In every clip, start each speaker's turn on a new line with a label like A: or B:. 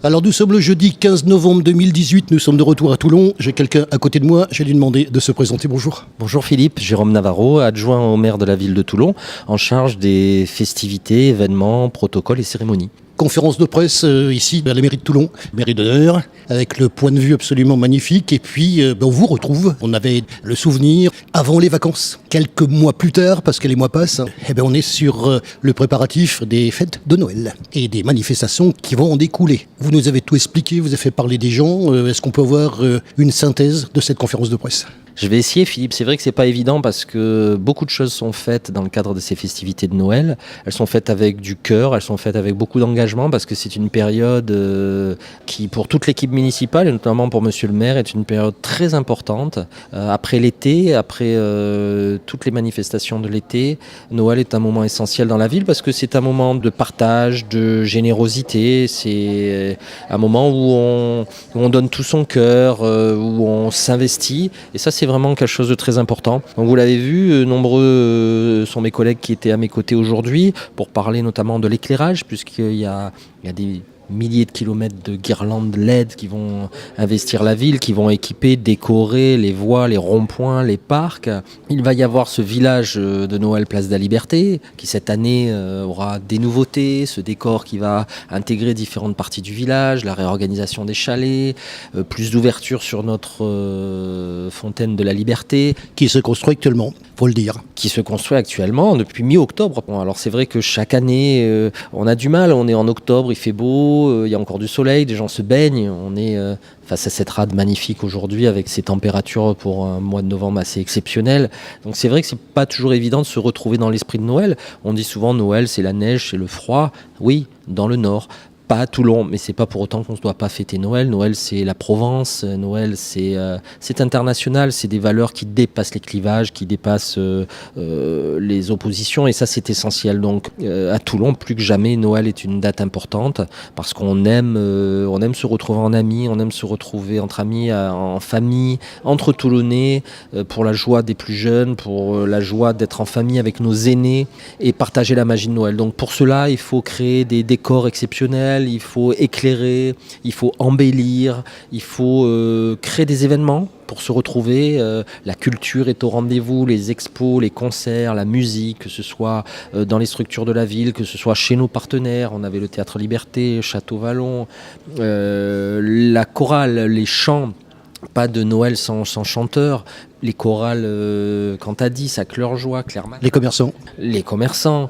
A: Alors nous sommes le jeudi 15 novembre 2018, nous sommes de retour à Toulon. J'ai quelqu'un à côté de moi, j'ai lui demandé de se présenter. Bonjour.
B: Bonjour Philippe, Jérôme Navarro, adjoint au maire de la ville de Toulon, en charge des festivités, événements, protocoles et cérémonies.
A: Conférence de presse ici à la mairie de Toulon, mairie d'honneur, avec le point de vue absolument magnifique. Et puis on vous retrouve, on avait le souvenir avant les vacances. Quelques mois plus tard, parce que les mois passent, on est sur le préparatif des fêtes de Noël et des manifestations qui vont en découler. Vous nous avez tout expliqué, vous avez fait parler des gens. Est-ce qu'on peut avoir une synthèse de cette conférence de presse ?
B: Je vais essayer Philippe, c'est vrai que c'est pas évident parce que beaucoup de choses sont faites dans le cadre de ces festivités de Noël. Elles sont faites avec du cœur, elles sont faites avec beaucoup d'engagement parce que c'est une période qui pour toute l'équipe municipale et notamment pour monsieur le maire est une période très importante. Après l'été, après toutes les manifestations de l'été, Noël est un moment essentiel dans la ville parce que c'est un moment de partage, de générosité, c'est un moment où on donne tout son cœur, où on s'investit et ça c'est vraiment quelque chose de très important. Donc vous l'avez vu, nombreux sont mes collègues qui étaient à mes côtés aujourd'hui pour parler notamment de l'éclairage, puisqu'il y a des milliers de kilomètres de guirlandes LED qui vont investir la ville, qui vont équiper, décorer les voies, les ronds-points, les parcs. Il va y avoir ce village de Noël Place de la Liberté qui cette année aura des nouveautés, ce décor qui va intégrer différentes parties du village, la réorganisation des chalets, plus d'ouverture sur notre fontaine de la Liberté.
A: Qui se construit actuellement, faut le dire.
B: Qui se construit actuellement depuis mi-octobre. Bon, alors c'est vrai que chaque année, on a du mal, on est en octobre, il fait beau, il y a encore du soleil, des gens se baignent, on est face à cette rade magnifique aujourd'hui avec ces températures pour un mois de novembre assez exceptionnelles. Donc c'est vrai que c'est pas toujours évident de se retrouver dans l'esprit de Noël. On dit souvent Noël c'est la neige, c'est le froid. Oui, dans le nord. Pas à Toulon, mais c'est pas pour autant qu'on ne doit pas fêter Noël. Noël, c'est la Provence. Noël, c'est international. C'est des valeurs qui dépassent les clivages, qui dépassent les oppositions. Et ça, c'est essentiel. Donc, à Toulon, plus que jamais, Noël est une date importante parce qu'on aime se retrouver en amis, on aime se retrouver entre amis, en famille, entre Toulonnais, pour la joie des plus jeunes, pour la joie d'être en famille avec nos aînés et partager la magie de Noël. Donc, pour cela, il faut créer des décors exceptionnels. Il faut éclairer, il faut embellir, il faut créer des événements pour se retrouver. La culture est au rendez-vous, les expos, les concerts, la musique, que ce soit dans les structures de la ville, que ce soit chez nos partenaires. On avait le Théâtre Liberté, Château Vallon, la chorale, les chants. Pas de Noël sans chanteur. Les chorales, quand t'as dit, ça cleur joie, clairement.
A: Les commerçants.
B: Les commerçants.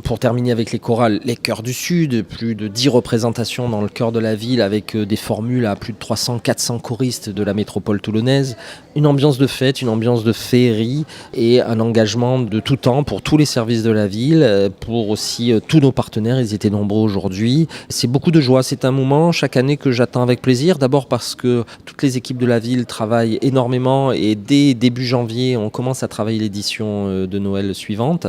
B: Pour terminer avec les chorales, les chœurs du Sud, plus de 10 représentations dans le cœur de la ville avec des formules à plus de 300-400 choristes de la métropole toulonnaise. Une ambiance de fête, une ambiance de féerie et un engagement de tout temps pour tous les services de la ville, pour aussi tous nos partenaires, ils étaient nombreux aujourd'hui. C'est beaucoup de joie, c'est un moment chaque année que j'attends avec plaisir, d'abord parce que toutes les équipes de la ville travaillent énormément et dès début janvier, on commence à travailler l'édition de Noël suivante.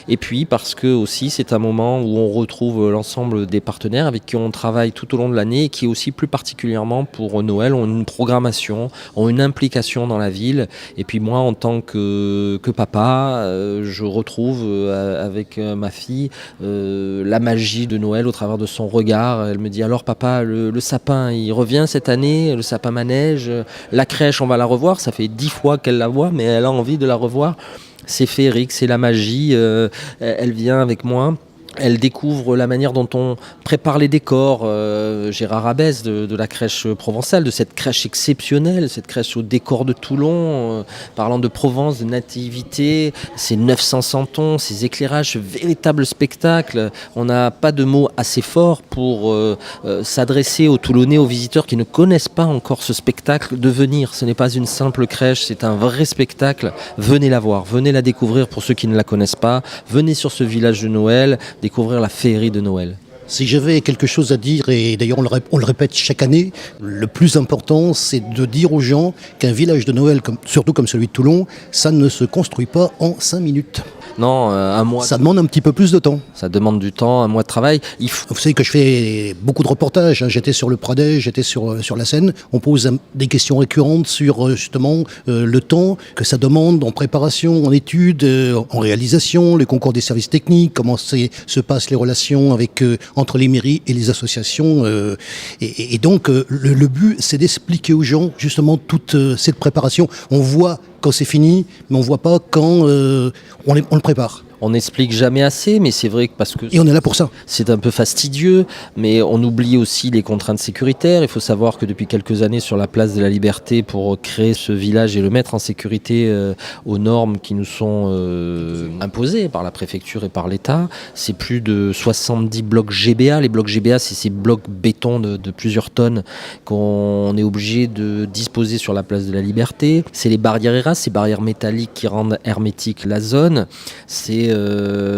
B: Et puis parce que aussi c'est un moment où on retrouve l'ensemble des partenaires avec qui on travaille tout au long de l'année et qui aussi plus particulièrement pour Noël ont une programmation, ont une implication dans la ville. Et puis moi en tant que papa, je retrouve avec ma fille la magie de Noël au travers de son regard. Elle me dit alors papa, le sapin il revient cette année, le sapin manège, la crèche on va la revoir, ça fait 10 fois qu'elle la voit, mais elle a envie de la revoir. C'est féerique, c'est la magie. Elle vient avec moi. Elle découvre la manière dont on prépare les décors. Gérard Abès de la crèche provençale, de cette crèche exceptionnelle, cette crèche au décor de Toulon, parlant de Provence, de nativité, ces 900 santons, ces éclairages, ce véritable spectacle. On n'a pas de mots assez forts pour s'adresser aux Toulonnais, aux visiteurs qui ne connaissent pas encore ce spectacle, de venir. Ce n'est pas une simple crèche, c'est un vrai spectacle. Venez la voir, venez la découvrir pour ceux qui ne la connaissent pas. Venez sur ce village de Noël, découvrir la féerie de Noël.
A: Si j'avais quelque chose à dire, et d'ailleurs on le répète chaque année, le plus important c'est de dire aux gens qu'un village de Noël, surtout comme celui de Toulon, ça ne se construit pas en 5 minutes.
B: Non, un mois.
A: Ça demande un petit peu plus de temps.
B: Ça demande du temps, un mois de travail.
A: Vous savez que je fais beaucoup de reportages, hein. J'étais sur le Pradet, j'étais sur la Seine. On pose des questions récurrentes sur justement le temps que ça demande en préparation, en études, en réalisation, les concours des services techniques, comment se passent les relations entre les mairies et les associations. Et donc le but, c'est d'expliquer aux gens justement toute cette préparation. On voit quand c'est fini, mais on voit pas quand on le prépare.
B: On n'explique jamais assez, mais c'est vrai que parce que
A: Et on est là pour ça.
B: c'est un peu fastidieux, mais on oublie aussi les contraintes sécuritaires. Il faut savoir que depuis quelques années, sur la place de la Liberté, pour créer ce village et le mettre en sécurité aux normes qui nous sont imposées par la préfecture et par l'État, c'est plus de 70 blocs GBA. Les blocs GBA, c'est ces blocs béton de plusieurs tonnes qu'on est obligé de disposer sur la place de la Liberté. C'est les barrières ERAS, ces barrières métalliques qui rendent hermétique la zone. C'est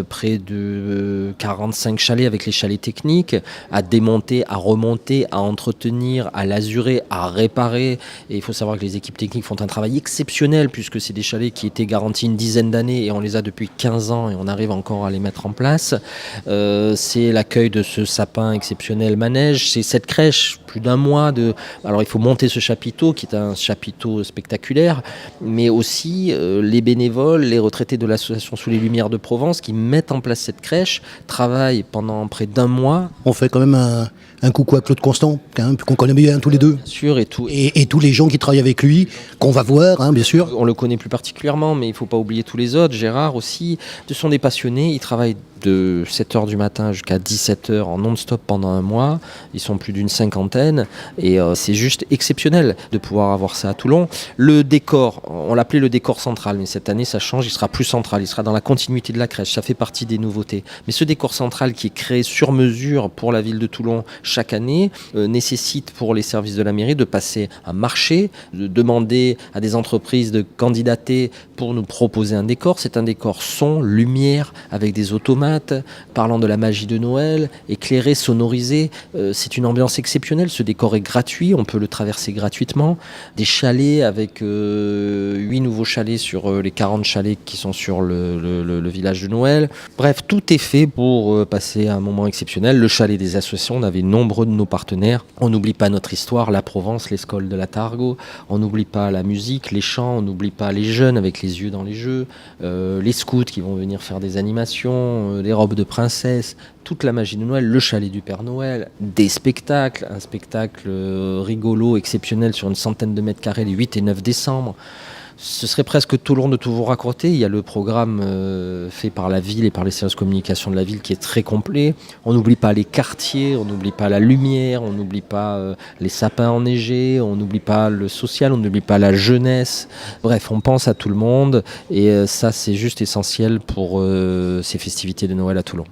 B: près de 45 chalets avec les chalets techniques à démonter, à remonter, à entretenir, à lazurer, à réparer. Et il faut savoir que les équipes techniques font un travail exceptionnel puisque c'est des chalets qui étaient garantis une dizaine d'années et on les a depuis 15 ans et on arrive encore à les mettre en place. C'est l'accueil de ce sapin exceptionnel manège, c'est cette crèche, plus d'un mois de... Alors il faut monter ce chapiteau qui est un chapiteau spectaculaire, mais aussi les bénévoles, les retraités de l'association Sous les Lumières de Provence qui mettent en place cette crèche, travaillent pendant près d'un mois.
A: On fait quand même un coucou à Claude Constant, hein, qu'on connaît bien tous les deux.
B: Bien sûr, et
A: tous les gens qui travaillent avec lui, qu'on va voir, hein, bien sûr.
B: On le connaît plus particulièrement, mais il ne faut pas oublier tous les autres. Gérard aussi, ce sont des passionnés, ils travaillent de 7h du matin jusqu'à 17h en non-stop pendant un mois. Ils sont plus d'une cinquantaine et c'est juste exceptionnel de pouvoir avoir ça à Toulon. Le décor, on l'appelait le décor central, mais cette année ça change, il sera plus central, il sera dans la continuité de la crèche, ça fait partie des nouveautés. Mais ce décor central qui est créé sur mesure pour la ville de Toulon chaque année nécessite pour les services de la mairie de passer un marché, de demander à des entreprises de candidater pour nous proposer un décor. C'est un décor son, lumière, avec des automates, parlant de la magie de Noël, éclairé, sonorisé. C'est une ambiance exceptionnelle. Ce décor est gratuit, on peut le traverser gratuitement. Des chalets avec 8 nouveaux chalets sur les 40 chalets qui sont sur le village de Noël. Bref, tout est fait pour passer un moment exceptionnel. Le chalet des associations, on avait nombreux de nos partenaires. On n'oublie pas notre histoire, la Provence, l'école de la Targo. On n'oublie pas la musique, les chants. On n'oublie pas les jeunes avec les yeux dans les jeux. Les scouts qui vont venir faire des animations, les robes de princesse, toute la magie de Noël, le chalet du Père Noël, des spectacles, un spectacle rigolo, exceptionnel sur une centaine de mètres carrés les 8 et 9 décembre. Ce serait presque tout long de tout vous raconter. Il y a le programme fait par la ville et par les services de communication de la ville qui est très complet. On n'oublie pas les quartiers, on n'oublie pas la lumière, on n'oublie pas les sapins enneigés, on n'oublie pas le social, on n'oublie pas la jeunesse. Bref, on pense à tout le monde et ça c'est juste essentiel pour ces festivités de Noël à Toulon.